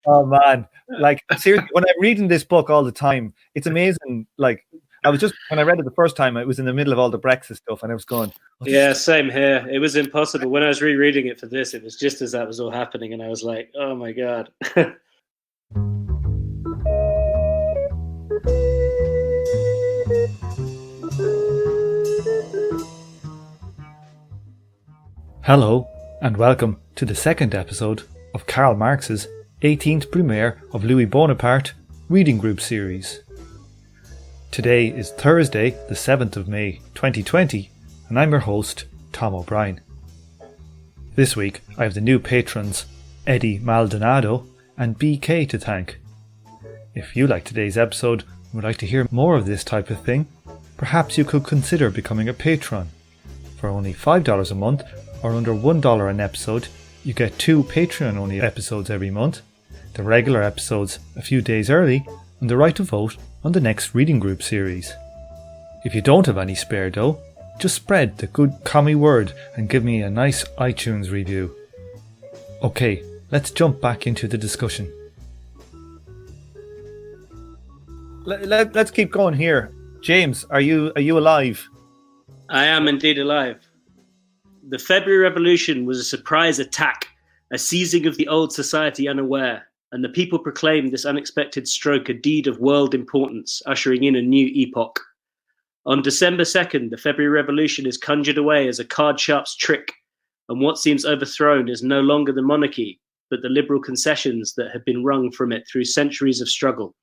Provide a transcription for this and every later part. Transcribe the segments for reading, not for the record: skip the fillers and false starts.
Oh man, like seriously, when I'm reading this book all the time, it's amazing. Like when I read it the first time, it was in the middle of all the Brexit stuff, and I was going, yeah, same here. It was impossible. When I was rereading it for this, it was just as that was all happening, and I was like, oh my God. Hello, and welcome to the second episode of Karl Marx's 18th Brumaire of Louis Bonaparte reading group series. Today is Thursday, the 7th of May 2020, and I'm your host, Tom O'Brien. This week I have the new patrons Eddie Maldonado and BK to thank. If you like today's episode and would like to hear more of this type of thing, perhaps you could consider becoming a patron. For only $5 a month, or under $1 an episode, you get 2 Patreon-only episodes every month, the regular episodes a few days early, and the right to vote on the next reading group series. If you don't have any spare dough, just spread the good commie word and give me a nice iTunes review. Okay, let's jump back into the discussion. Let's keep going here. James, are you alive? I am indeed alive. The February Revolution was a surprise attack, a seizing of the old society unaware, and the people proclaimed this unexpected stroke a deed of world importance, ushering in a new epoch. On December 2nd, the February Revolution is conjured away as a card-sharp's trick, and what seems overthrown is no longer the monarchy, but the liberal concessions that have been wrung from it through centuries of struggle.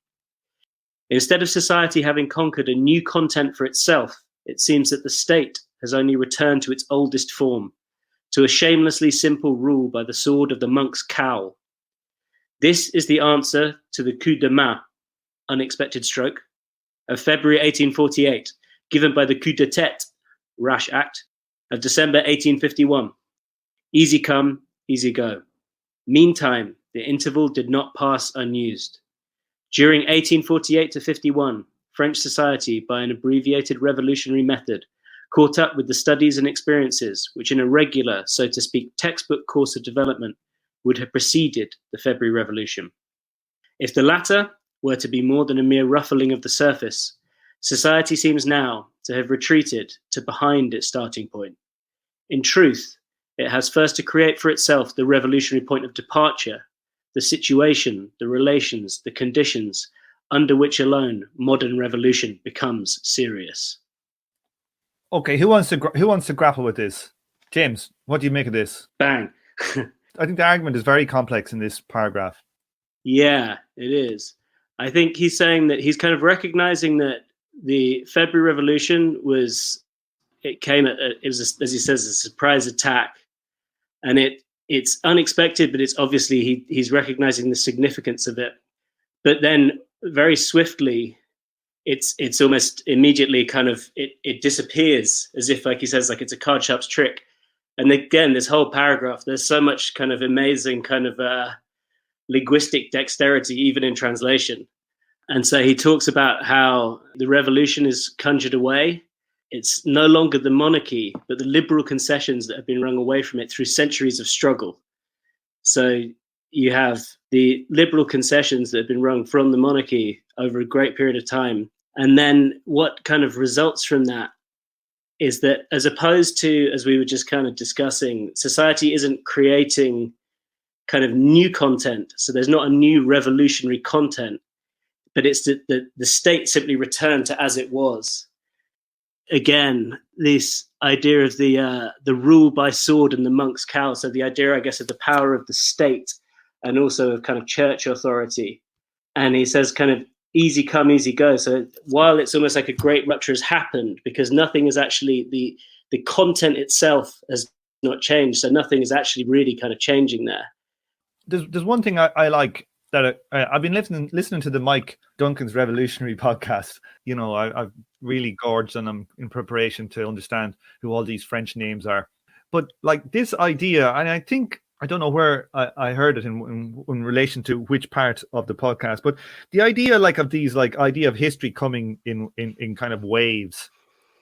Instead of society having conquered a new content for itself, it seems that the state has only returned to its oldest form, to a shamelessly simple rule by the sword of the monk's cowl. This is the answer to the coup de main, unexpected stroke, of February 1848, given by the coup de tête, rash act, of December 1851. Easy come, easy go. Meantime, the interval did not pass unused. During 1848 to 51, French society, by an abbreviated revolutionary method, caught up with the studies and experiences which in a regular, so to speak, textbook course of development would have preceded the February Revolution. If the latter were to be more than a mere ruffling of the surface, society seems now to have retreated to behind its starting point. In truth, it has first to create for itself the revolutionary point of departure, the situation, the relations, the conditions under which alone modern revolution becomes serious. Okay, who wants to grapple with this? James, what do you make of this? Bang. I think the argument is very complex in this paragraph. Yeah, it is. I think he's saying that he's kind of recognizing that the February Revolution was, as he says, a surprise attack, and it's unexpected, but it's obviously he's recognizing the significance of it. But then very swiftly, it's almost immediately kind of it disappears, as if, like he says, like it's a card sharp's trick. And again, this whole paragraph, there's so much kind of amazing kind of linguistic dexterity, even in translation. And so he talks about how the revolution is conjured away. It's no longer the monarchy, but the liberal concessions that have been wrung away from it through centuries of struggle. So you have the liberal concessions that have been wrung from the monarchy over a great period of time. And then what kind of results from that is that, as opposed to, as we were just kind of discussing, society isn't creating kind of new content. So there's not a new revolutionary content, but it's the state simply returned to as it was. Again, this idea of the rule by sword and the monk's cowl. So the idea, I guess, of the power of the state and also of kind of church authority. And he says kind of easy come, easy go. So while it's almost like a great rupture has happened, because nothing is actually, the content itself has not changed. So nothing is actually really kind of changing there. There's one thing I like that I've been listening to the Mike Duncan's Revolutionary podcast. You know, I've really gorged on them in preparation to understand who all these French names are. But like this idea, and I don't know where I heard it in relation to which part of the podcast, but the idea like of these like idea of history coming in kind of waves,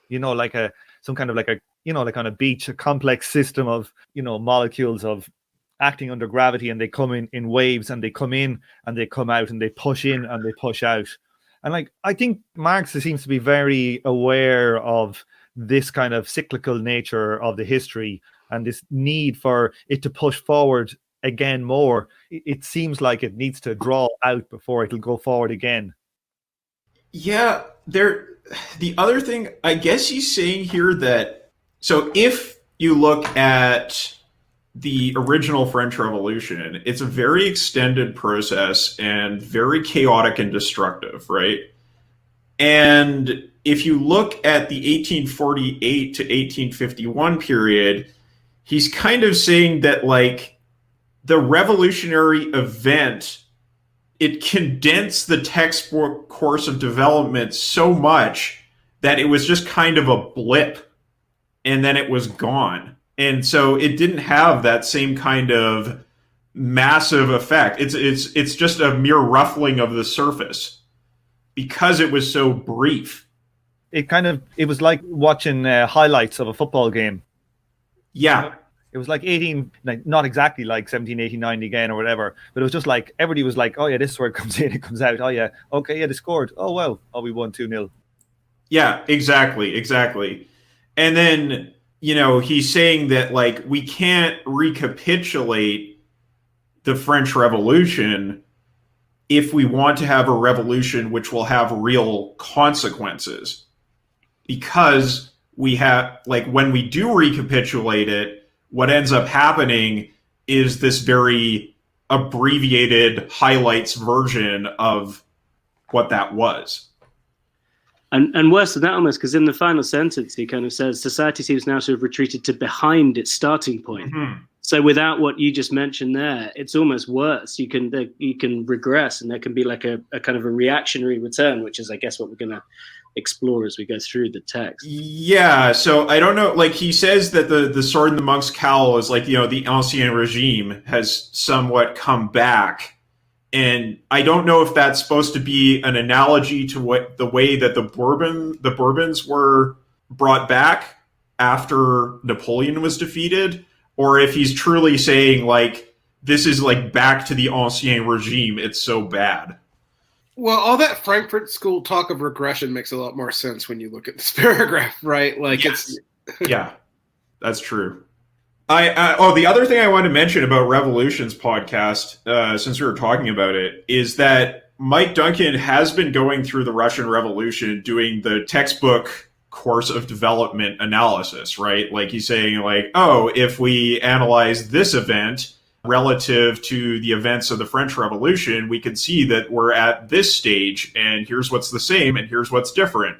you know, like some kind of like a, you know, like on a beach, a complex system of, you know, molecules of acting under gravity, and they come in waves, and they come in and they come out, and they push in and they push out. And like, I think Marx seems to be very aware of this kind of cyclical nature of the history and this need for it to push forward again more. It seems like it needs to draw out before it'll go forward again. Yeah, the other thing, I guess he's saying here that, so if you look at the original French Revolution, it's a very extended process and very chaotic and destructive, right? And if you look at the 1848 to 1851 period, he's kind of saying that, like, the revolutionary event, it condensed the textbook course of development so much that it was just kind of a blip and then it was gone. And so it didn't have that same kind of massive effect. It's just a mere ruffling of the surface because it was so brief. It was like watching highlights of a football game. Yeah. It was like not exactly like 1789 again or whatever, but it was just like everybody was like, oh yeah, this is where it comes in, it comes out. Oh yeah, okay, yeah, they scored. Oh well, we won 2-0. Yeah, exactly. And then, he's saying that, like, we can't recapitulate the French Revolution if we want to have a revolution which will have real consequences. Because we have, like, when we do recapitulate it, what ends up happening is this very abbreviated highlights version of what that was. And worse than that almost, because in the final sentence, he kind of says, society seems now to have retreated to behind its starting point. Mm-hmm. So without what you just mentioned there, it's almost worse. You can regress, and there can be like a kind of a reactionary return, which is, I guess, what we're going to explore as we go through the text. Yeah, so I don't know, like, he says that the sword in the monk's cowl is like, the ancien regime has somewhat come back. And I don't know if that's supposed to be an analogy to the way that the Bourbons were brought back after Napoleon was defeated, or if he's truly saying, like, this is like back to the ancien regime, it's so bad. Well, all that Frankfurt School talk of regression makes a lot more sense when you look at this paragraph, right? Like, yes. Yeah, that's true. The other thing I wanted to mention about Revolutions podcast, since we were talking about it, is that Mike Duncan has been going through the Russian Revolution doing the textbook course of development analysis, right? Like, he's saying, like, oh, if we analyze this event relative to the events of the French Revolution, we can see that we're at this stage, and here's what's the same, and here's what's different,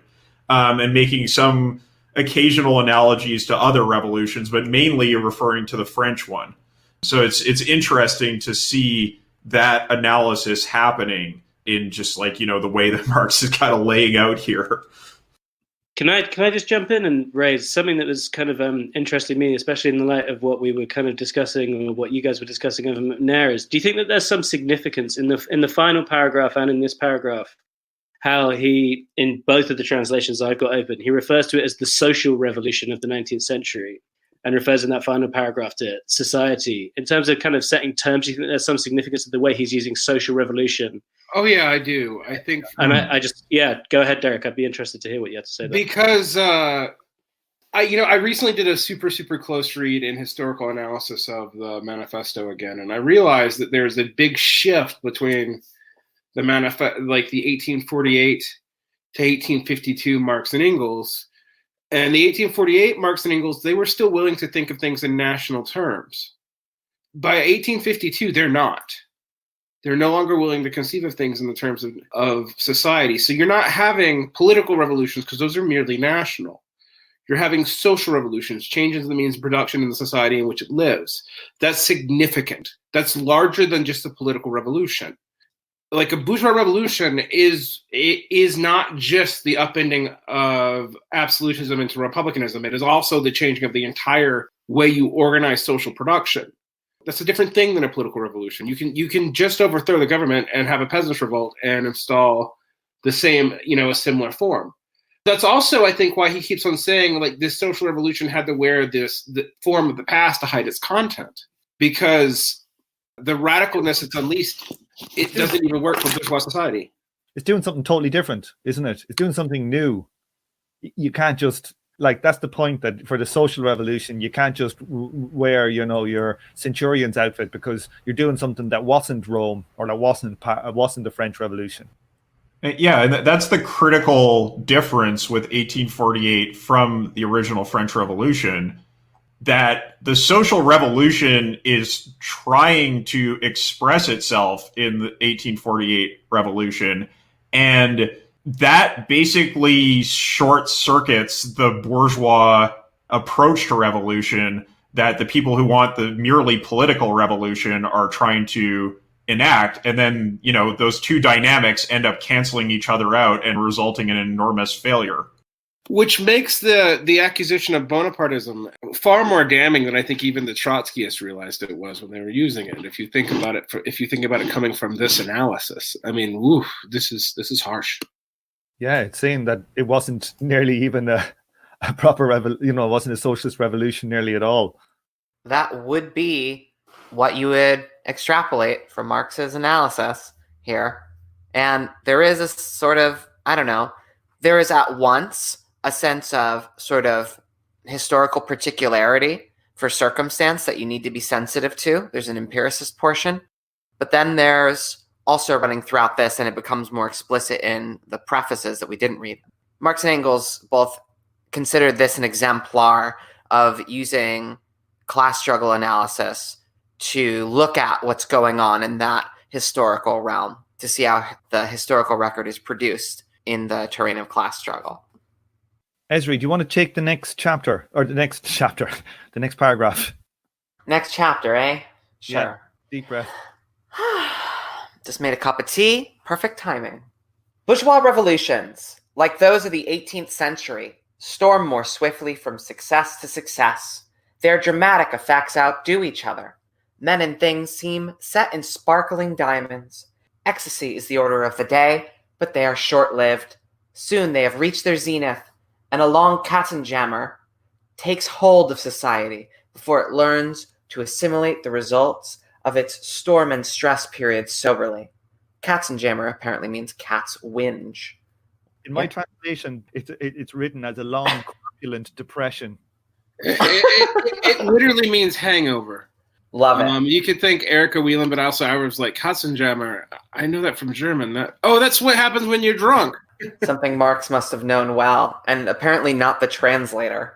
and making some occasional analogies to other revolutions, but mainly referring to the French one. So it's interesting to see that analysis happening in just, like, the way that Marx is kind of laying out here. Can I just jump in and raise something that was kind of interesting me, especially in the light of what we were kind of discussing, or what you guys were discussing over McNair? Do you think that there's some significance in the final paragraph and in this paragraph, how he, in both of the translations I've got open, he refers to it as the social revolution of the 19th century, and refers in that final paragraph to society? In terms of kind of setting terms, do you think there's some significance of the way he's using social revolution? Oh, yeah, I do. I think... And I just, go ahead, Derick. I'd be interested to hear what you have to say there. Because I recently did a super, super close read in historical analysis of the manifesto again, and I realized that there's a big shift between the like the 1848 to 1852 Marx and Engels. And the 1848 Marx and Engels, they were still willing to think of things in national terms. By 1852, they're not. They're no longer willing to conceive of things in the terms of society. So you're not having political revolutions, because those are merely national. You're having social revolutions, changes in the means of production in the society in which it lives. That's significant. That's larger than just a political revolution. Like, a bourgeois revolution is not just the upending of absolutism into republicanism. It is also the changing of the entire way you organize social production. That's a different thing than a political revolution. You can just overthrow the government and have a peasants' revolt and install the same, a similar form. That's also, I think, why he keeps on saying, like, this social revolution had to wear the form of the past to hide its content. because the radicalness it's unleashed, it doesn't even work for bourgeois society. It's doing something totally different, isn't it? It's doing something new. You can't just, like, that's the point, that for the social revolution, you can't just wear, your centurion's outfit, because you're doing something that wasn't Rome, or that wasn't the French Revolution. Yeah, and that's the critical difference with 1848 from the original French Revolution, that the social revolution is trying to express itself in the 1848 revolution, and that basically short circuits the bourgeois approach to revolution that the people who want the merely political revolution are trying to enact. And then, those two dynamics end up canceling each other out and resulting in an enormous failure. Which makes the accusation of Bonapartism far more damning than I think even the Trotskyists realized it was when they were using it. If you think about it coming from this analysis, I mean, this is harsh. Yeah, it's saying that it wasn't nearly even a proper it wasn't a socialist revolution nearly at all. That would be what you would extrapolate from Marx's analysis here. And there is a sort of, there is at once a sense of sort of historical particularity for circumstance that you need to be sensitive to. There's an empiricist portion. But then there's also running throughout this, and it becomes more explicit in the prefaces that we didn't read. Marx and Engels both considered this an exemplar of using class struggle analysis to look at what's going on in that historical realm, to see how the historical record is produced in the terrain of class struggle. Ezri, do you want to take the next chapter, or the next paragraph? Next chapter, eh? Sure. Yeah, deep breath. Just made a cup of tea. Perfect timing. Bourgeois revolutions, like those of the 18th century, storm more swiftly from success to success. Their dramatic effects outdo each other. Men and things seem set in sparkling diamonds. Ecstasy is the order of the day, but they are short-lived. Soon they have reached their zenith, and a long katzenjammer takes hold of society before it learns to assimilate the results of its storm and stress period soberly. Katzenjammer apparently means cat's whinge. In my translation, it's written as a long, corpulent depression. It literally means hangover. Love it. You could think Erica Whelan, but also I was like, Katzenjammer. I know that from German. That's what happens when you're drunk. Something Marx must have known well, and apparently not the translator.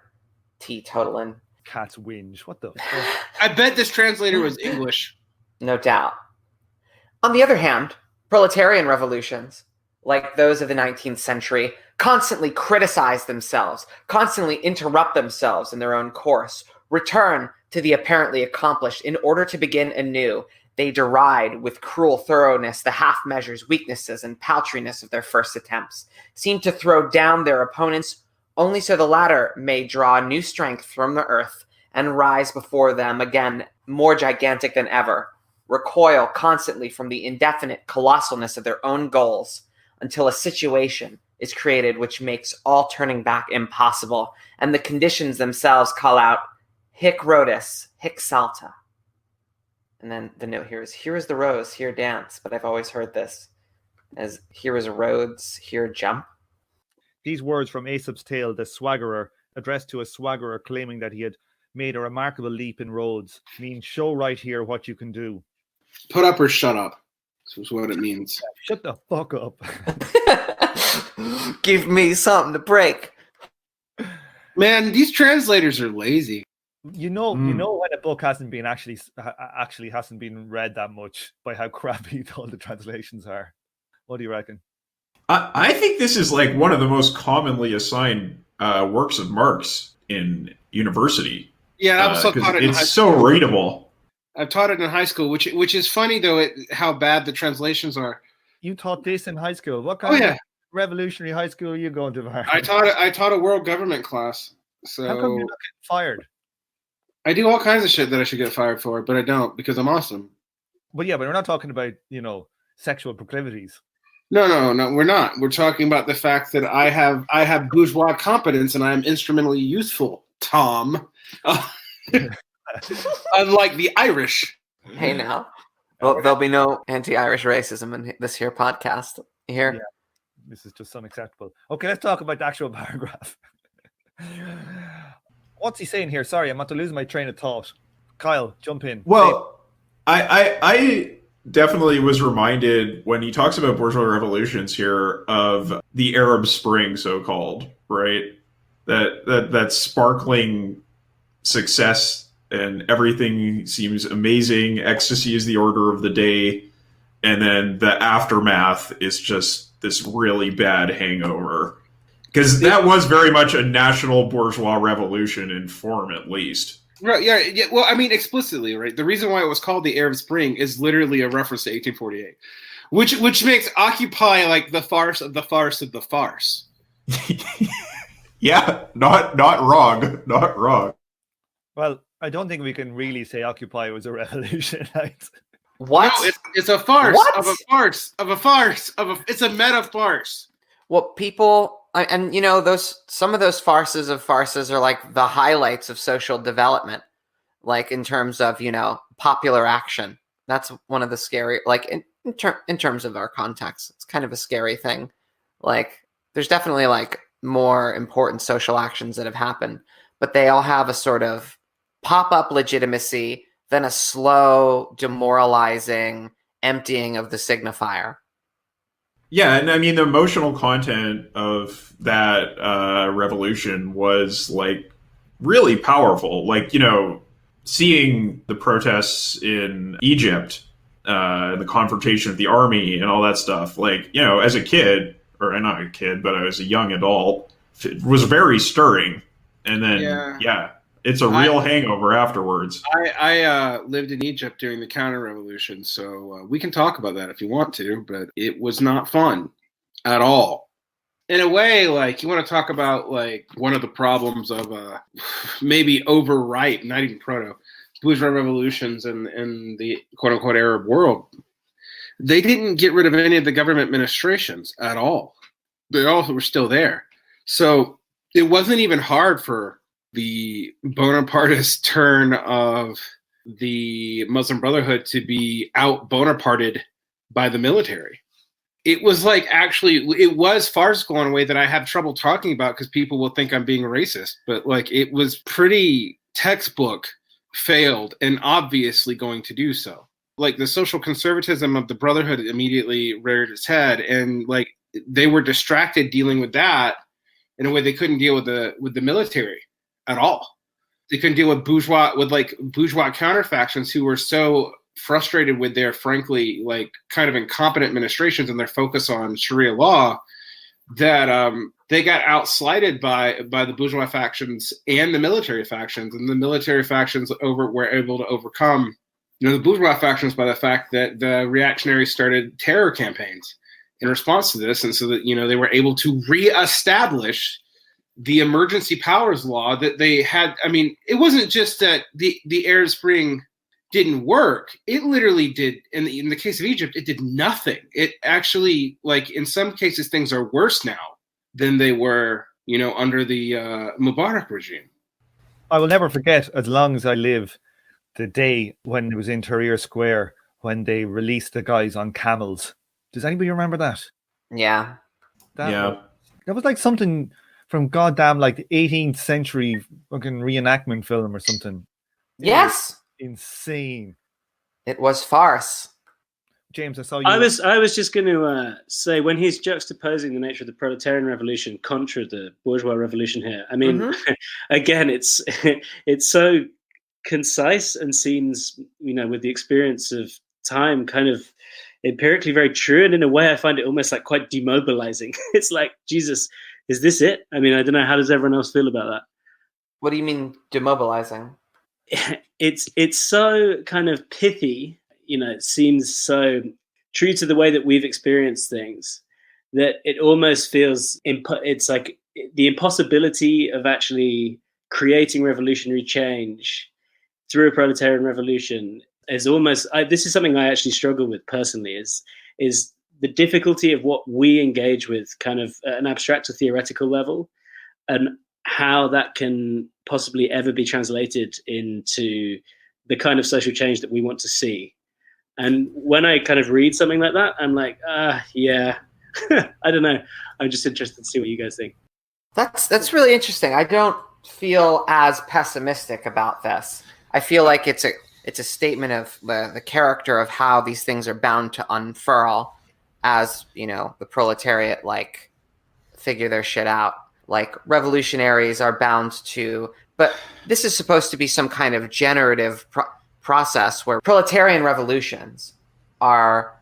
Teetotaling. Cat's whinge. What the fuck? I bet this translator was English. No doubt. On the other hand, proletarian revolutions, like those of the 19th century, constantly criticize themselves, constantly interrupt themselves in their own course, return to the apparently accomplished in order to begin anew. They deride with cruel thoroughness the half-measures, weaknesses, and paltriness of their first attempts, seem to throw down their opponents only so the latter may draw new strength from the earth and rise before them again more gigantic than ever, recoil constantly from the indefinite colossalness of their own goals until a situation is created which makes all turning back impossible, and the conditions themselves call out, hic rodus, hic salta. And then the note here is the rose, here dance, but I've always heard this as here is Rhodes, here jump. These words from Aesop's tale, the swaggerer, addressed to a swaggerer claiming that he had made a remarkable leap in Rhodes, mean show right here what you can do. Put up or shut up. This is what it means. Shut the fuck up. Give me something to break. Man, these translators are lazy. You know when a book hasn't been actually hasn't been read that much by how crappy all the translations are. What do you reckon? I think this is like one of the most commonly assigned works of Marx in university. Yeah, I also taught it in high school. It's so readable. I've taught it in high school, which is funny though, how bad the translations are. You taught this in high school. What kind of revolutionary high school are you going to? Varn? I taught a world government class. So how come you're not getting fired? I do all kinds of shit that I should get fired for, but I don't because I'm awesome. But we're not talking about sexual proclivities. No, we're not. We're talking about the fact that I have bourgeois competence and I am instrumentally useful, Tom. I Unlike the Irish. Hey now. Well, there'll be no anti-Irish racism in this here podcast. Here. Yeah. This is just unacceptable. Okay, let's talk about the actual paragraph. What's he saying here? Sorry, I'm about to lose my train of thought. Kyle, jump in. Well, I definitely was reminded when he talks about bourgeois revolutions here of the Arab Spring, so-called, right? That sparkling success and everything seems amazing. Ecstasy is the order of the day. And then the aftermath is just this really bad hangover. Because that was very much a national bourgeois revolution in form, at least. Right, yeah. Well, I mean, explicitly, right? The reason why it was called the Arab Spring is literally a reference to 1848, which makes Occupy like the farce of the farce of the farce. Yeah, not wrong. Not wrong. Well, I don't think we can really say Occupy was a revolution. Right? What? No, it's a farce What? of a farce of a farce of a. It's a meta farce. Well, people, and you know, some of those farces are like the highlights of social development, like in terms of, you know, popular action. That's one of the scary, like in terms of our context, it's kind of a scary thing. Like, there's definitely like more important social actions that have happened, but they all have a sort of pop-up legitimacy, then a slow, demoralizing emptying of the signifier. Yeah, and I mean, the emotional content of that revolution was, like, really powerful. Like, you know, seeing the protests in Egypt, the confrontation with the army and all that stuff, like, you know, as a kid, or not a kid, but as a young adult, it was very stirring. And then, yeah it's a real hangover afterwards. I lived in Egypt during the counter-revolution, so we can talk about that if you want to, but it was not fun at all. In a way, like, you want to talk about, like, one of the problems of maybe overripe, not even bourgeois revolutions in the quote-unquote Arab world. They didn't get rid of any of the government administrations at all. They all were still there. So it wasn't even hard for the Bonapartist turn of the Muslim Brotherhood to be out Bonaparted by the military. It was like, actually, it was farcical in a way that I have trouble talking about because people will think I'm being racist. But like, it was pretty textbook failed and obviously going to do so. Like, the social conservatism of the Brotherhood immediately reared its head, and like, they were distracted dealing with that in a way they couldn't deal with the military at all. They couldn't deal with bourgeois counterfactions who were so frustrated with their, frankly, like, kind of incompetent administrations and their focus on Sharia law that they got outslighted by the bourgeois factions and the military factions, and the military factions were able to overcome, you know, the bourgeois factions by the fact that the reactionaries started terror campaigns in response to this, and so that, you know, they were able to reestablish the emergency powers law that they had. I mean, it wasn't just that the Arab Spring didn't work. It literally did. In the case of Egypt, it did nothing. It actually, like, in some cases, things are worse now than they were, you know, under the Mubarak regime. I will never forget, as long as I live, the day when it was in Tahrir Square when they released the guys on camels. Does anybody remember that? Yeah. That was like something from goddamn like the 18th century fucking reenactment film or something. Yes. Insane. It was farce. James, I saw you. I was just going to say, when he's juxtaposing the nature of the proletarian revolution contra the bourgeois revolution here, I mean, again, it's so concise and seems, you know, with the experience of time, kind of empirically very true. And in a way, I find it almost like quite demobilizing. It's like, Jesus, is this it? I mean, I don't know. How does everyone else feel about that? What do you mean demobilizing? It's so kind of pithy, you know, it seems so true to the way that we've experienced things that it almost feels, it's like the impossibility of actually creating revolutionary change through a proletarian revolution is almost, this is something I actually struggle with personally, is the difficulty of what we engage with kind of at an abstract or theoretical level, and how that can possibly ever be translated into the kind of social change that we want to see. And when I kind of read something like that, I'm like, yeah, I don't know. I'm just interested to see what you guys think. That's really interesting. I don't feel as pessimistic about this. I feel like it's a statement of the character of how these things are bound to unfurl as, the proletariat figure their shit out. Like revolutionaries are bound to, but this is supposed to be some kind of generative process where proletarian revolutions are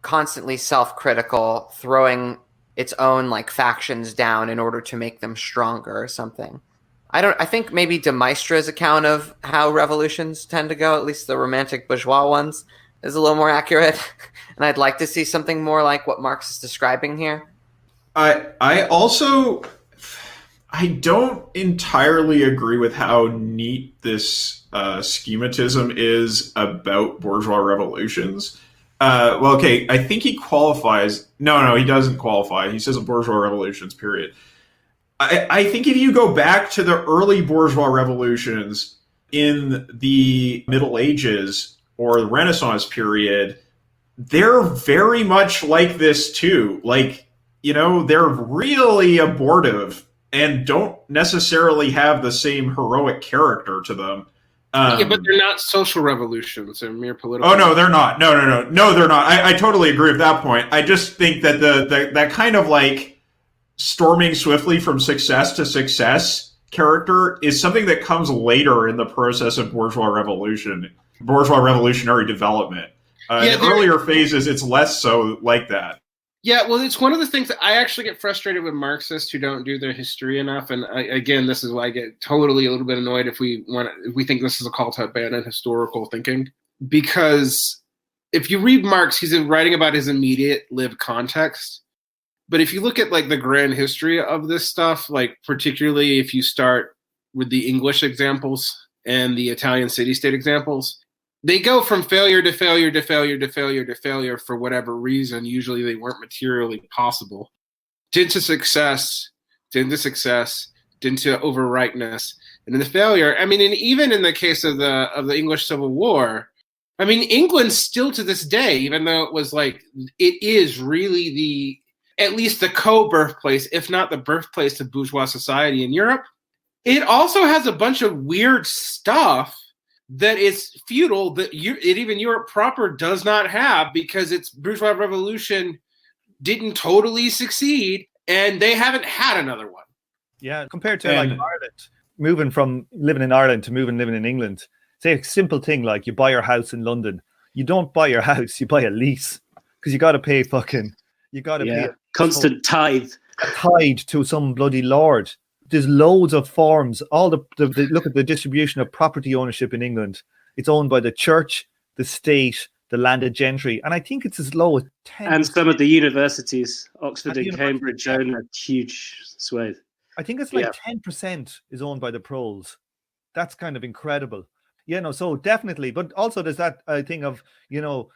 constantly self-critical, throwing its own factions down in order to make them stronger or something. I think maybe de Maistre's account of how revolutions tend to go, at least the romantic bourgeois ones, is a little more accurate. And I'd like to see something more like what Marx is describing here. I don't entirely agree with how neat this schematism is about bourgeois revolutions. I think he qualifies. No, he doesn't qualify. He says bourgeois revolutions, period. I think if you go back to the early bourgeois revolutions in the Middle Ages or the Renaissance period, they're very much like this too. They're really abortive and don't necessarily have the same heroic character to them. But they're not social revolutions. They're mere political. Oh, no, they're not. No, they're not. I totally agree with that point. I just think that that kind of storming swiftly from success to success character is something that comes later in the process of bourgeois revolutionary development. In earlier phases, it's less so like that. Yeah, well, it's one of the things that I actually get frustrated with Marxists who don't do their history enough. And again, this is why I get totally a little bit annoyed if we think this is a call to abandon historical thinking. Because if you read Marx, he's writing about his immediate lived context. But if you look at the grand history of this stuff, particularly if you start with the English examples and the Italian city-state examples, they go from failure to failure to failure to failure to failure for whatever reason. Usually they weren't materially possible. Into success, into overrightness, and then the failure. And even in the case of the English Civil War, England still to this day, even though it was it is really at least the co-birthplace, if not the birthplace of bourgeois society in Europe, it also has a bunch of weird stuff that is feudal that even Europe proper does not have, because its bourgeois revolution didn't totally succeed and they haven't had another one. Yeah, compared to Ireland, moving from living in Ireland to living in England, say a simple thing like you buy your house in London. You don't buy your house, you buy a lease, because you got to pay pay constant tithe to some bloody lord. There's loads of forms. All the look at the distribution of property ownership in England. It's owned by the church, the state, the landed gentry, and I think it's as low as 10%. And some of the universities, Oxford and Cambridge, own a huge swathe. I think it's 10% is owned by the proles. That's kind of incredible. So definitely, but also there's that thing of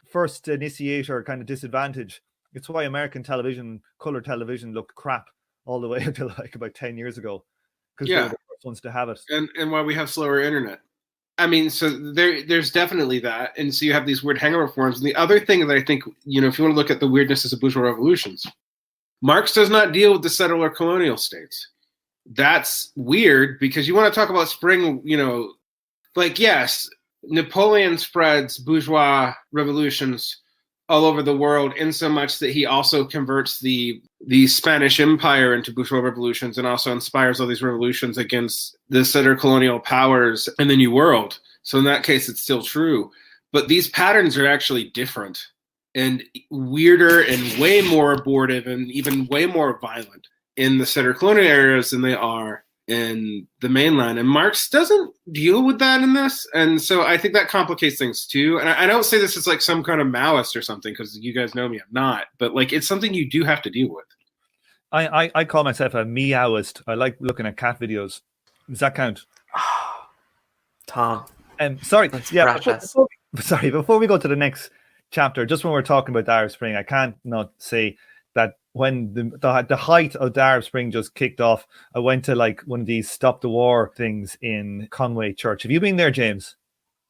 first initiator kind of disadvantage. It's why American television, color television, looked crap all the way until about 10 years ago, because they were the first ones to have it. And why we have slower internet. So there's definitely that. And so you have these weird hangover forms. And the other thing that I think, if you want to look at the weirdnesses of bourgeois revolutions, Marx does not deal with the settler colonial states. That's weird, because you want to talk about spring, yes, Napoleon spreads bourgeois revolutions all over the world, in so much that he also converts the Spanish Empire into bourgeois revolutions, and also inspires all these revolutions against the settler colonial powers in the New World. So in that case, it's still true. But these patterns are actually different and weirder and way more abortive and even way more violent in the settler colonial areas than they are in the mainland. And Marx doesn't deal with that in this. And so I think that complicates things too. And I don't say this as some kind of Maoist or something, because you guys know me, I'm not. But it's something you do have to deal with. I call myself a meowist. I like looking at cat videos. Does that count? Tom. Sorry. That's yeah. Before Before we go to the next chapter, just when we're talking about the Arab Spring, I can't not say that when the height of the Arab Spring just kicked off, I went to like one of these stop the war things in Conway Church. Have you been there, James?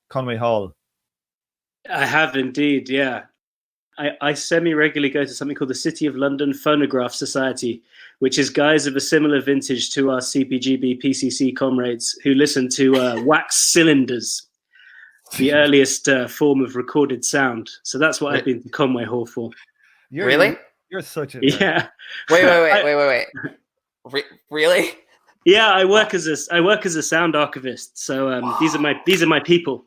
Conway Hall. I have indeed, yeah. I semi-regularly go to something called the City of London Phonograph Society, which is guys of a similar vintage to our CPGB PCC comrades who listen to wax cylinders, the earliest form of recorded sound. So that's what I've been to Conway Hall for. Really? You're such a nerd. Yeah. Wait. Really? Yeah, I work as a sound archivist. So these are my people.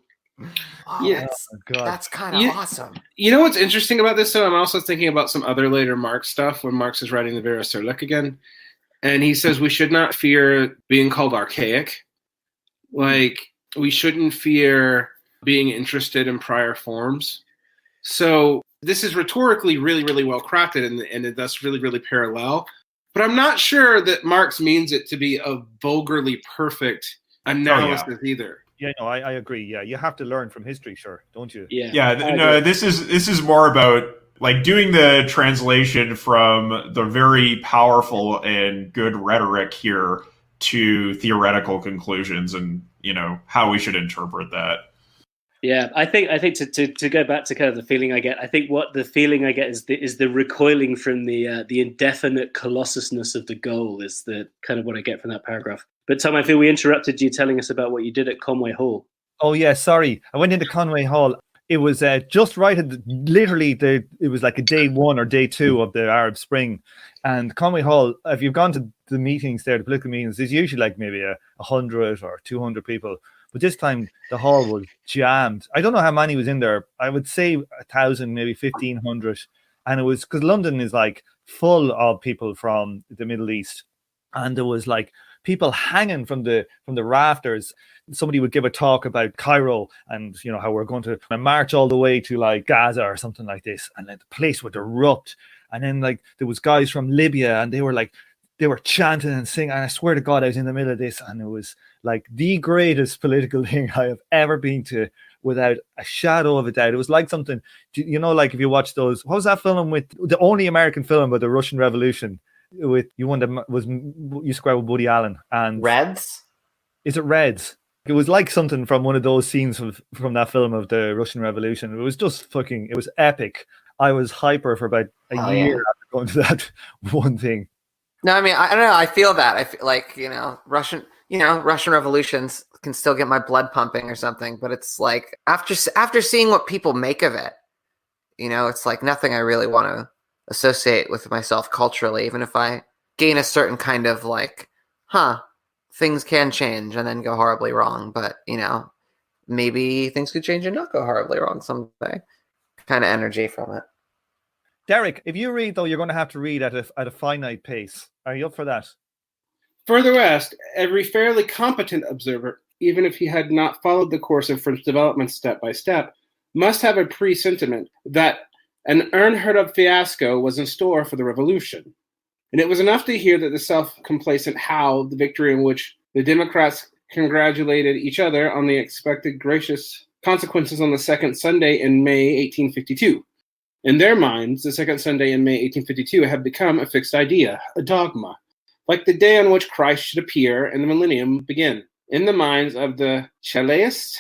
Oh, Yeah. That's kind of awesome. You know what's interesting about this, though? I'm also thinking about some other later Marx stuff when Marx is writing the Vera Sirleck again. And he says we should not fear being called archaic. Like, we shouldn't fear being interested in prior forms. So this is rhetorically really, really well crafted and thus really, really parallel. But I'm not sure that Marx means it to be a vulgarly perfect analysis either. Yeah, no, I agree. Yeah, you have to learn from history, sure, don't you? No, this is more about like doing the translation from the very powerful and good rhetoric here to theoretical conclusions, and how we should interpret that. Yeah, I think to go back to kind of the feeling I get, I think what the feeling I get is the recoiling from the indefinite colossusness of the goal is the kind of what I get from that paragraph. But Tom, I feel we interrupted you telling us about what you did at Conway Hall. Oh yeah, sorry. I went into Conway Hall. It was just right at it was like a day 1 or day 2 of the Arab Spring, and Conway Hall. If you've gone to the meetings there, the political meetings, there's usually like maybe 100 or 200 people. But this time the hall was jammed. I don't know how many was in there. I would say 1,000, maybe 1,500, and it was because London is like full of people from the Middle East, and there was like people hanging from the rafters. Somebody would give a talk about Cairo and how we're going to march all the way to like Gaza or something like this, and then the place would erupt. And then like there was guys from Libya, and they were chanting and singing. And I swear to God, I was in the middle of this, and it was like the greatest political thing I have ever been to, without a shadow of a doubt. It was like something, like if you watch those, what was that film with the only American film about the Russian Revolution? With you used to go out with Woody Allen and Reds. Is it Reds? It was like something from one of those scenes from that film of the Russian Revolution. It was just it was epic. I was hyper for about a year after going to that one thing. No, I mean, I don't know. I feel that. I feel like, Russian revolutions can still get my blood pumping or something. But it's like after seeing what people make of it, it's like nothing I really want to associate with myself culturally, even if I gain a certain kind of like, things can change and then go horribly wrong. But, maybe things could change and not go horribly wrong someday. Kind of energy from it. Derick, if you read, though, you're going to have to read at a finite pace. Are you up for that? Further west, every fairly competent observer, even if he had not followed the course of French development step by step, must have a presentiment that an unheard-of fiasco was in store for the revolution. And it was enough to hear that the self-complacent Howe, the victory in which the Democrats congratulated each other on the expected gracious consequences on the second Sunday in May 1852. In their minds, the second Sunday in May 1852 had become a fixed idea, a dogma, like the day on which Christ should appear and the millennium begin. In the minds of the Chalaists,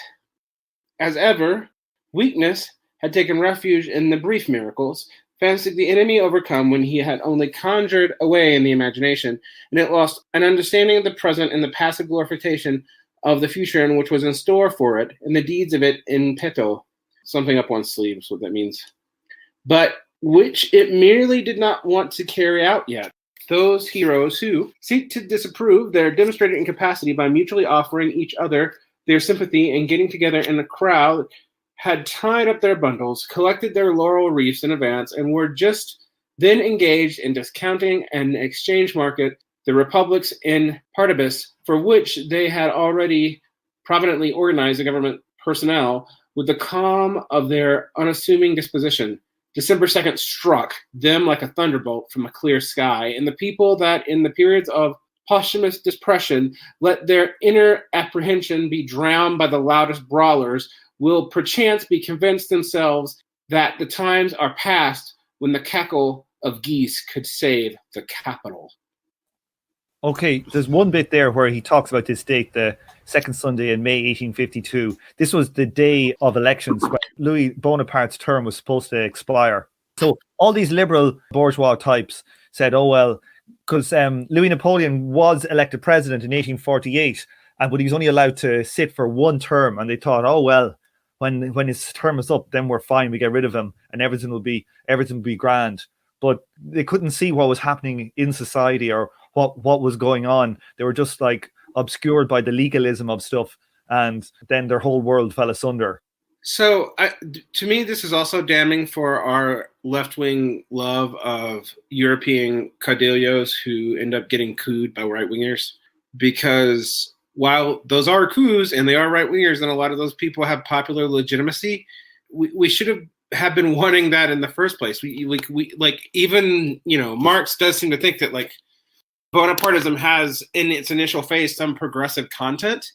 as ever, weakness had taken refuge in the brief miracles, fancied the enemy overcome when he had only conjured away in the imagination, and it lost an understanding of the present in the passive glorification of the future in which was in store for it, and the deeds of it in petto, something up one's sleeve is what that means, but which it merely did not want to carry out yet. Those heroes who seek to disapprove their demonstrated incapacity by mutually offering each other their sympathy and getting together in a crowd had tied up their bundles, collected their laurel wreaths in advance, and were just then engaged in discounting an exchange market, the republics in partibus, for which they had already providently organized the government personnel with the calm of their unassuming disposition. December 2nd struck them like a thunderbolt from a clear sky, and the people that in the periods of posthumous depression let their inner apprehension be drowned by the loudest brawlers will perchance be convinced themselves that the times are past when the cackle of geese could save the capital. Okay, there's one bit there where he talks about this date, the second Sunday in May 1852. This was the day of elections when Louis Bonaparte's term was supposed to expire. So all these liberal bourgeois types said, oh, well, because Louis Napoleon was elected president in 1848, but he was only allowed to sit for one term. And they thought, oh, well, when his term is up, then we're fine. We get rid of him and everything will be grand. But they couldn't see what was happening in society or what was going on. They were just like obscured by the legalism of stuff, and then their whole world fell asunder. So to me, this is also damning for our left-wing love of European caudillos who end up getting cooed by right-wingers, because while those are coups and they are right-wingers and a lot of those people have popular legitimacy, we should have been wanting that in the first place. We like, even, you know, Marx does seem to think that like Bonapartism has in its initial phase some progressive content.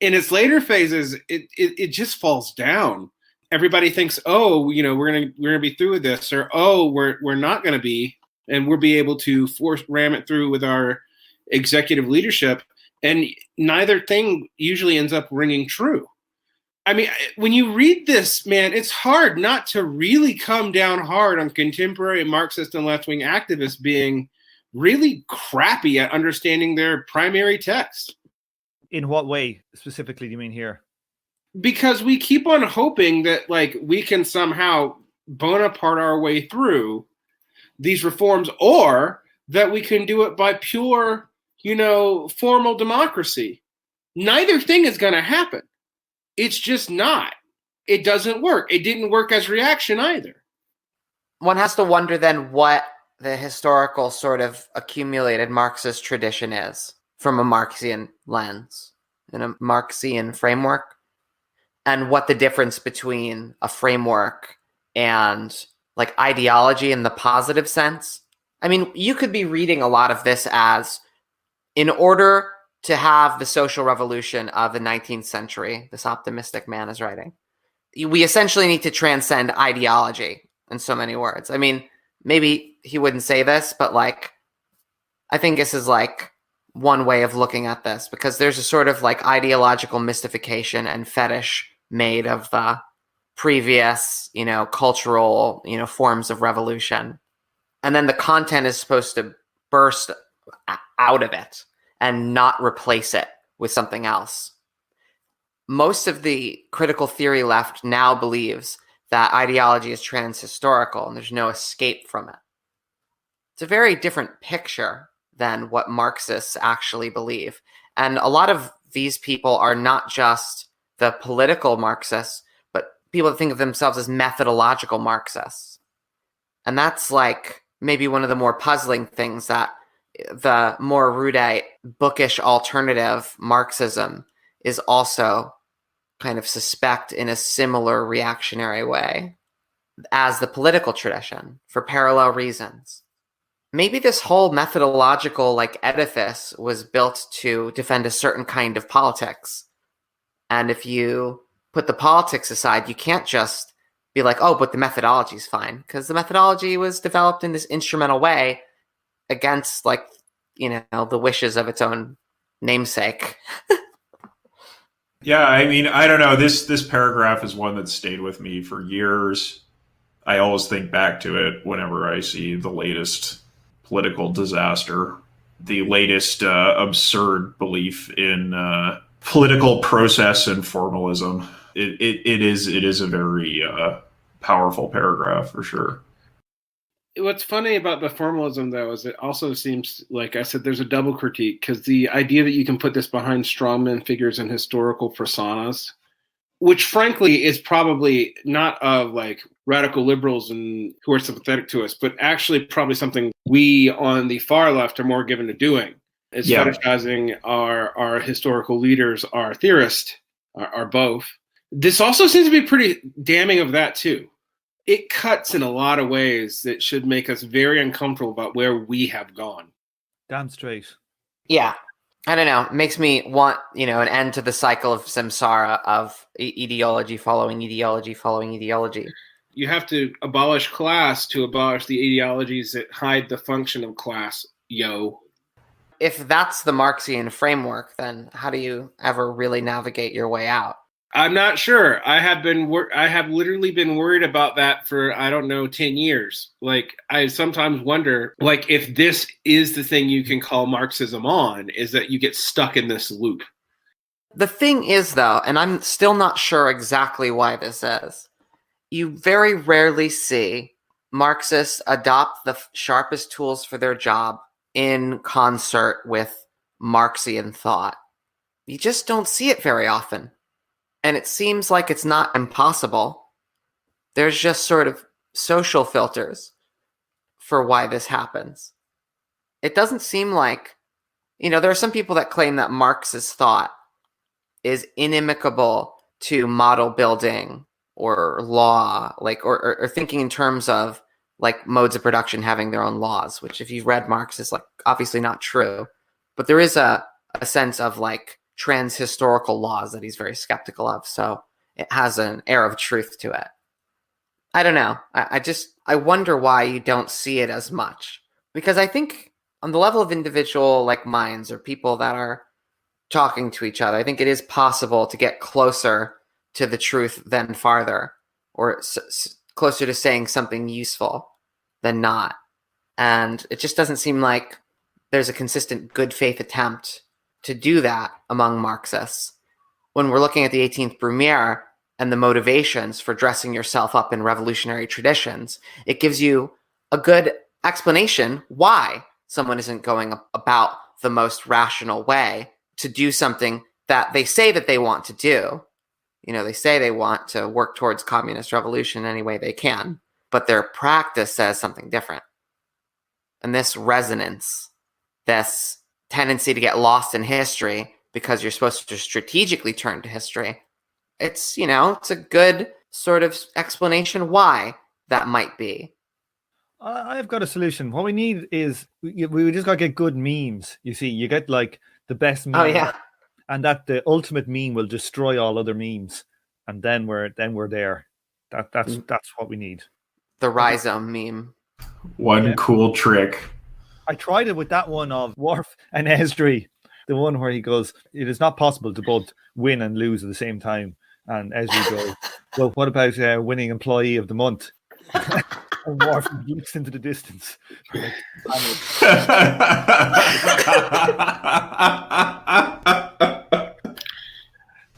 In its later phases, it just falls down. Everybody thinks, oh, you know, we're gonna be through with this, or oh, we're not gonna be, and we'll be able to ram it through with our executive leadership. And neither thing usually ends up ringing true. I mean, when you read this, man, it's hard not to really come down hard on contemporary Marxist and left-wing activists being really crappy at understanding their primary text. In what way specifically do you mean here? Because we keep on hoping that like we can somehow Bonaparte our way through these reforms, or that we can do it by pure, you know, formal democracy. Neither thing is going to happen. It's just not. It doesn't work. It didn't work as reaction either. One has to wonder then what the historical sort of accumulated Marxist tradition is from a Marxian lens, in a Marxian framework, and what the difference between a framework and like ideology in the positive sense. I mean, you could be reading a lot of this as, in order to have the social revolution of the 19th century, this optimistic man is writing, we essentially need to transcend ideology in so many words. I mean, maybe he wouldn't say this, but like, I think this is like one way of looking at this, because there's a sort of like ideological mystification and fetish made of the previous, you know, cultural, you know, forms of revolution. And then the content is supposed to burst out of it and not replace it with something else. Most of the critical theory left now believes that ideology is transhistorical and there's no escape from it. It's a very different picture than what Marxists actually believe. And a lot of these people are not just the political Marxists, but people that think of themselves as methodological Marxists. And that's like maybe one of the more puzzling things, that the more erudite, bookish alternative Marxism is also kind of suspect in a similar reactionary way as the political tradition for parallel reasons. Maybe this whole methodological like edifice was built to defend a certain kind of politics. And if you put the politics aside, you can't just be like, oh, but the methodology is fine, because the methodology was developed in this instrumental way against, like, you know, the wishes of its own namesake. Yeah, I mean, I don't know. This paragraph is one that stayed with me for years. I always think back to it whenever I see the latest political disaster, the latest absurd belief in political process and formalism. It is a very powerful paragraph for sure. What's funny about the formalism, though, is it also seems, like I said, there's a double critique, because the idea that you can put this behind strongman figures and historical personas, which frankly is probably not of like radical liberals and who are sympathetic to us, but actually probably something we on the far left are more given to doing, is fetishizing our historical leaders, our theorists, our both. This also seems to be pretty damning of that too. It cuts in a lot of ways that should make us very uncomfortable about where we have gone. Damn straight. Yeah. I don't know. It makes me want, you know, an end to the cycle of samsara of ideology following ideology following ideology. You have to abolish class to abolish the ideologies that hide the function of class, yo. If that's the Marxian framework, then how do you ever really navigate your way out? I'm not sure. I have literally been worried about that for, 10 years. Like, I sometimes wonder, like, if this is the thing you can call Marxism on, is that you get stuck in this loop. The thing is, though, and I'm still not sure exactly why this is, you very rarely see Marxists adopt the sharpest tools for their job in concert with Marxian thought. You just don't see it very often. And it seems like it's not impossible. There's just sort of social filters for why this happens. It doesn't seem like, there are some people that claim that Marx's thought is inimical to model building or law, like, or thinking in terms of like modes of production having their own laws, which if you've read Marx is like obviously not true. But there is a sense of like trans-historical laws that he's very skeptical of. So it has an air of truth to it. I don't know. I wonder why you don't see it as much. Because I think on the level of individual like minds or people that are talking to each other, I think it is possible to get closer to the truth than farther, or closer to saying something useful than not. And it just doesn't seem like there's a consistent good faith attempt to do that among Marxists. When we're looking at the 18th Brumaire and the motivations for dressing yourself up in revolutionary traditions, it gives you a good explanation why someone isn't going about the most rational way to do something that they say that they want to do. They say they want to work towards communist revolution any way they can, but their practice says something different. And this resonance, this tendency to get lost in history because you're supposed to strategically turn to history, it's a good sort of explanation why that might be. I've got a solution. What we need is we just got to get good memes. You see, you get like the best meme. Oh yeah. And that the ultimate meme will destroy all other memes, and then we're there. That's what we need. The rhizome meme. One cool trick. I tried it with that one of Worf and Ezri, the one where he goes, "It is not possible to both win and lose at the same time." And Ezri goes, "Well, what about winning Employee of the Month?" And Worf looks into the distance.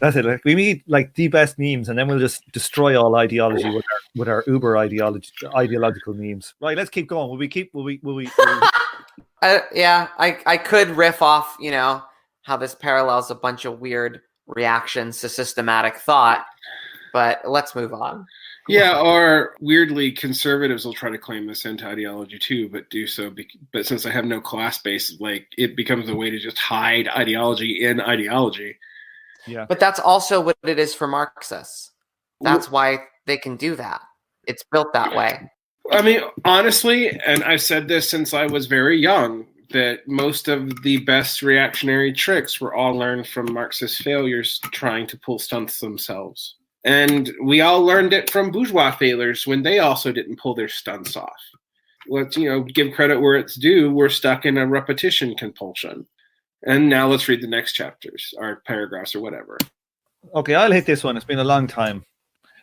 That's it. Like, we need like the best memes, and then we'll just destroy all ideology with our uber ideological memes. Right, let's keep going. Will we? I could riff off, how this parallels a bunch of weird reactions to systematic thought, but let's move on. Yeah, or weirdly, conservatives will try to claim this anti-ideology too, but do so. But since I have no class base, like it becomes a way to just hide ideology in ideology. Yeah, but that's also what it is for Marxists. That's why they can do that. It's built that way. I mean, honestly, and I've said this since I was very young, that most of the best reactionary tricks were all learned from Marxist failures trying to pull stunts themselves. And we all learned it from bourgeois failures when they also didn't pull their stunts off. Let's, give credit where it's due. We're stuck in a repetition compulsion. And now let's read the next chapters or paragraphs or whatever. Okay, I'll hit this one. It's been a long time.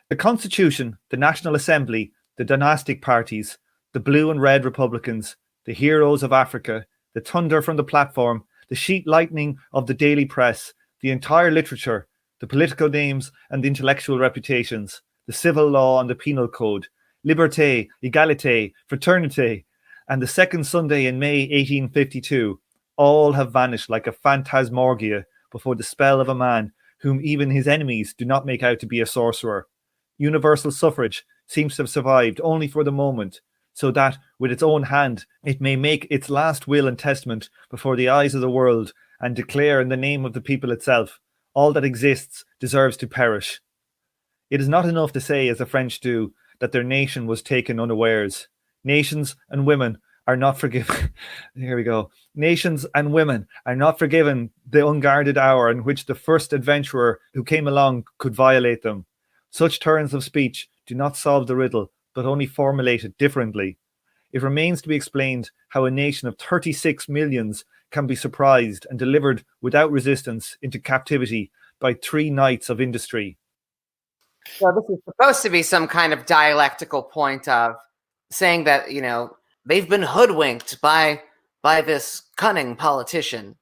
The Constitution, the National Assembly, the dynastic parties, the blue and red Republicans, the heroes of Africa, the thunder from the platform, the sheet lightning of the daily press, the entire literature, the political names and the intellectual reputations, the civil law and the penal code, liberté, égalité, fraternité, and the second Sunday in May 1852, all have vanished like a phantasmorgia before the spell of a man whom even his enemies do not make out to be a sorcerer. Universal suffrage seems to have survived only for the moment, so that with its own hand it may make its last will and testament before the eyes of the world and declare in the name of the people itself, all that exists deserves to perish. It is not enough to say, as the French do, that their nation was taken unawares. Nations and women are not forgiven. Here we go. Nations and women are not forgiven the unguarded hour in which the first adventurer who came along could violate them. Such turns of speech do not solve the riddle, but only formulate it differently. It remains to be explained how a nation of 36 millions can be surprised and delivered without resistance into captivity by 3 knights of industry. So this is supposed to be some kind of dialectical point of saying that, you know, they've been hoodwinked by this cunning politician,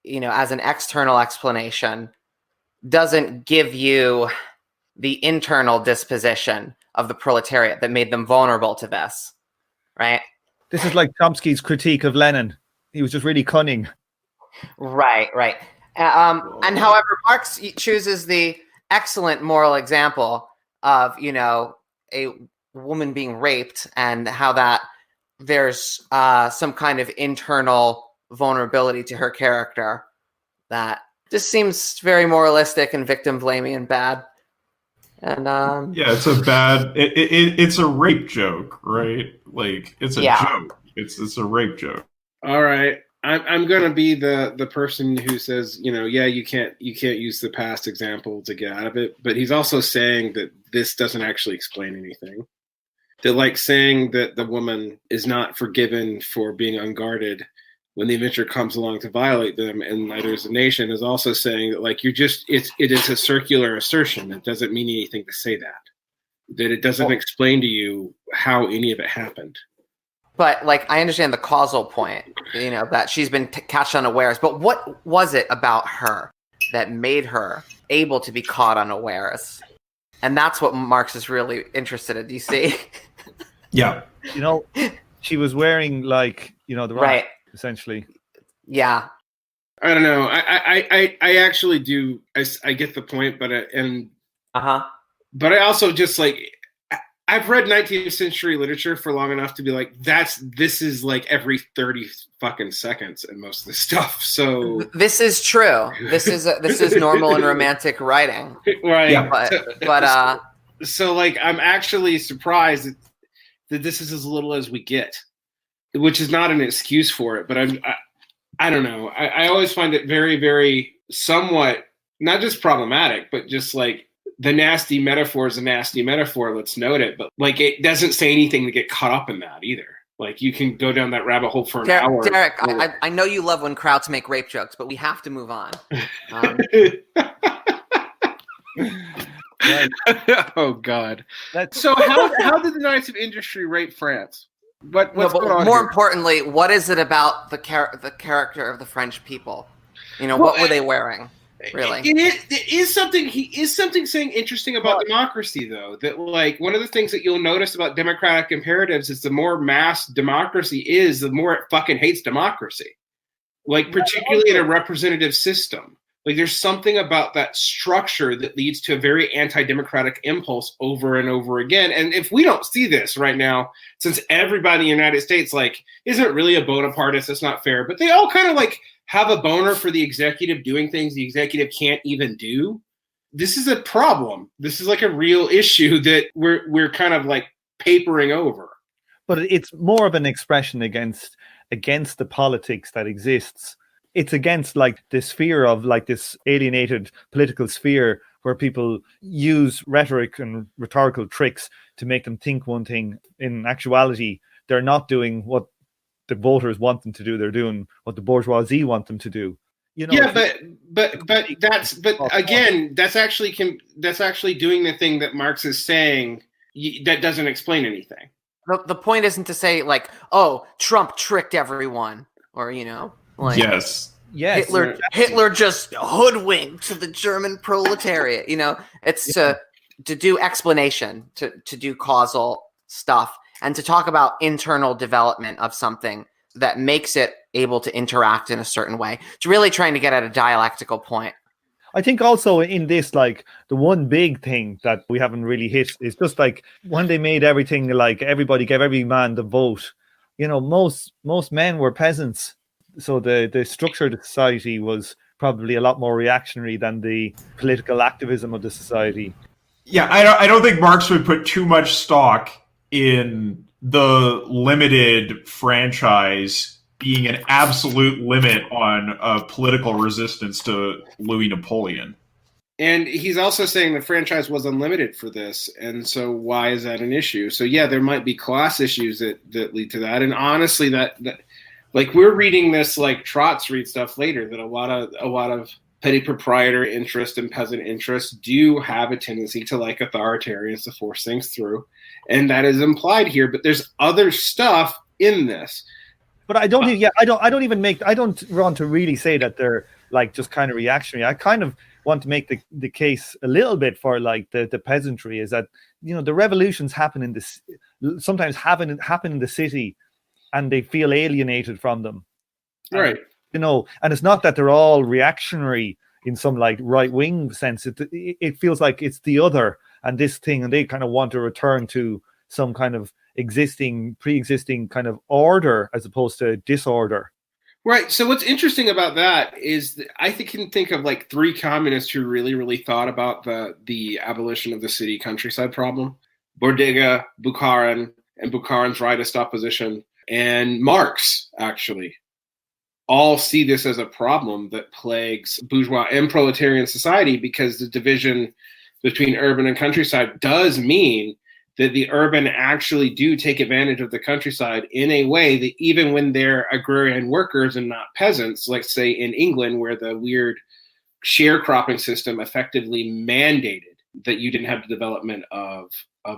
you know, as an external explanation, doesn't give you the internal disposition of the proletariat that made them vulnerable to this, right? This is like Chomsky's critique of Lenin. He was just really cunning. Right. And however, Marx chooses the excellent moral example of, you know, a woman being raped and how that there's some kind of internal vulnerability to her character that just seems very moralistic and victim blaming and bad. And yeah, it's a bad. It's a rape joke, right? Like it's a joke. It's a rape joke. All right, I'm gonna be the person who says, you know, yeah, you can't use the past example to get out of it. But he's also saying that this doesn't actually explain anything. That, like, saying that the woman is not forgiven for being unguarded when the avenger comes along to violate them, and neither is the nation, is also saying that, like, it is a circular assertion. It doesn't mean anything to say that. That it doesn't explain to you how any of it happened. But, like, I understand the causal point, you know, that she's been catched unawares. But what was it about her that made her able to be caught unawares? And that's what Marx is really interested in. Do you see? Yeah. You know, she was wearing, like, you know, the right, essentially. Yeah. I don't know. I actually do. I get the point, but but I also just, like, I've read 19th century literature for long enough to be like, this is like every 30 fucking seconds in most of this stuff. So this is true. This is normal and romantic writing, right? Yeah. But so, like, I'm actually surprised that this is as little as we get, which is not an excuse for it. But I don't know. I always find it very, very somewhat not just problematic, but just like, the nasty metaphor is a nasty metaphor, let's note it. But, like, it doesn't say anything to get caught up in that either. Like, you can go down that rabbit hole for an hour. Derick, I know you love when crowds make rape jokes, but we have to move on. Oh, God. So how did the Knights of Industry rape France? What's going on more here? Importantly, what is it about the character of the French people? You know, what were they wearing? Really, it is something. He is something saying interesting about democracy, though. That, like, one of the things that you'll notice about democratic imperatives is the more mass democracy is, the more it fucking hates democracy. Like, particularly in a representative system. Like, there's something about that structure that leads to a very anti-democratic impulse over and over again. And if we don't see this right now, since everybody in the United States, like, isn't really a Bonapartist, that's not fair, but they all kind of, like, have a boner for the executive doing things the executive can't even do. This is a problem. This is, like, a real issue that we're kind of, like, papering over. But it's more of an expression against the politics that exists. It's against, like, this fear of, like, this alienated political sphere where people use rhetoric and rhetorical tricks to make them think one thing. In actuality, they're not doing what the voters want them to do. They're doing what the bourgeoisie want them to do. You know. Yeah, but again, that's actually doing the thing that Marx is saying that doesn't explain anything. The point isn't to say, like, oh, Trump tricked everyone, or, you know, like, yes, Hitler just hoodwinked the German proletariat. You know, it's to do explanation, to do causal stuff, and to talk about internal development of something that makes it able to interact in a certain way. It's really trying to get at a dialectical point. I think also in this, like, the one big thing that we haven't really hit is just, like, when they made everything, like, everybody gave every man the vote. You know, most men were peasants. So the structure of the society was probably a lot more reactionary than the political activism of the society. Yeah, I don't think Marx would put too much stock in the limited franchise being an absolute limit on political resistance to Louis Napoleon. And he's also saying the franchise was unlimited for this, and so why is that an issue? So yeah, there might be class issues that lead to that. And honestly, that like we're reading this like Trots read stuff later, that a lot of petty proprietor interest and peasant interest do have a tendency to like authoritarians to force things through, and that is implied here. But there's other stuff in this. But I don't want to really say that they're like just kind of reactionary. I kind of want to make the case a little bit for like the peasantry, is that, you know, the revolutions happen in this, sometimes happen in the city, and they feel alienated from them. Right. You know, and it's not that they're all reactionary in some like right wing sense. It feels like it's the other and this thing, and they kind of want to return to some kind of pre-existing kind of order as opposed to disorder. Right. So what's interesting about that is that I can think of like three communists who really, really thought about the abolition of the city-countryside problem: Bodega, Bukharin, and Bukharin's rightist opposition, and Marx, actually, all see this as a problem that plagues bourgeois and proletarian society, because the division between urban and countryside does mean that the urban actually do take advantage of the countryside in a way that even when they're agrarian workers and not peasants, like say in England, where the weird sharecropping system effectively mandated that you didn't have the development of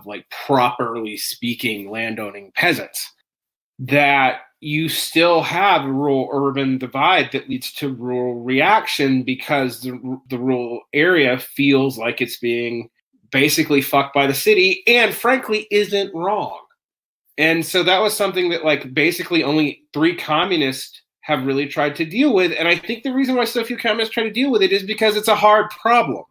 like properly speaking landowning peasants, that you still have a rural-urban divide that leads to rural reaction, because the rural area feels like it's being basically fucked by the city, and frankly isn't wrong. And so that was something that like basically only three communists have really tried to deal with. And I think the reason why so few communists try to deal with it is because it's a hard problem.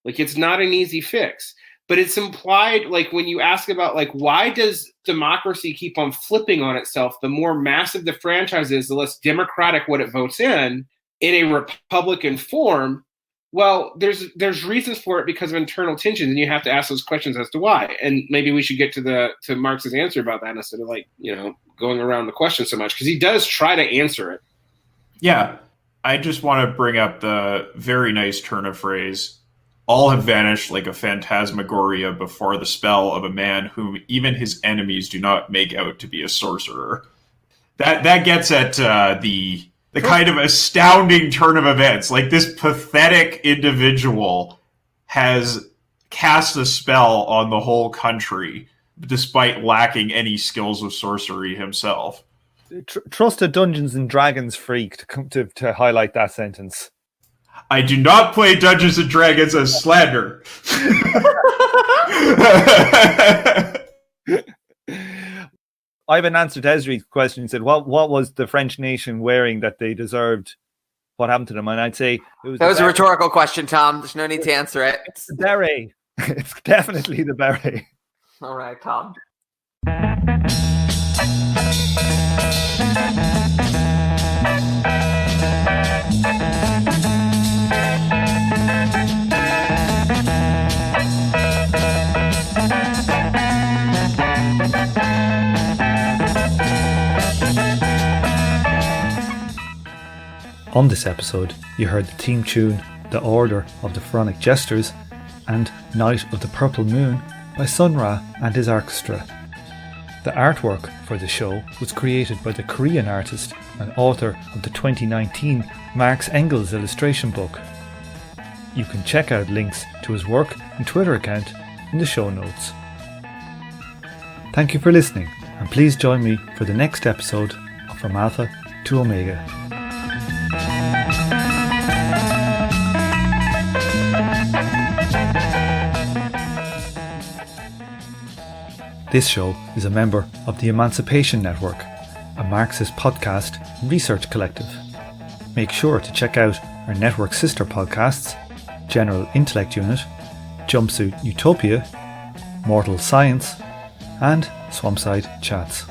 Like, it's not an easy fix. But it's implied, like when you ask about like, why does democracy keep on flipping on itself? The more massive the franchise is, the less democratic what it votes in a Republican form. Well, there's reasons for it because of internal tensions, and you have to ask those questions as to why. And maybe we should get to Marx's answer about that instead of like, you know, going around the question so much, because he does try to answer it. Yeah, I just want to bring up the very nice turn of phrase: all have vanished like a phantasmagoria before the spell of a man whom even his enemies do not make out to be a sorcerer. That gets at the kind of astounding turn of events. Like, this pathetic individual has cast a spell on the whole country, despite lacking any skills of sorcery himself. Trust a Dungeons and Dragons freak to highlight that sentence. I do not play Dungeons and Dragons as slander. I have an answer to Ezri's question. He said, what was the French nation wearing that they deserved? What happened to them? And I'd say that was a rhetorical question, Tom. There's no need to answer it. It's the beret. It's definitely the beret. All right, Tom. On this episode, you heard the theme tune The Order of the Pharaonic Jesters and Night of the Purple Moon by Sun Ra and his orchestra. The artwork for the show was created by the Korean artist and author of the 2019 Marx Engels Illustration book. You can check out links to his work and Twitter account in the show notes. Thank you for listening, and please join me for the next episode of From Alpha to Omega. This show is a member of the Emancipation Network, a Marxist podcast and research collective. Make sure to check out our network sister podcasts, General Intellect Unit, Jumpsuit Utopia, Mortal Science, and Swampside Chats.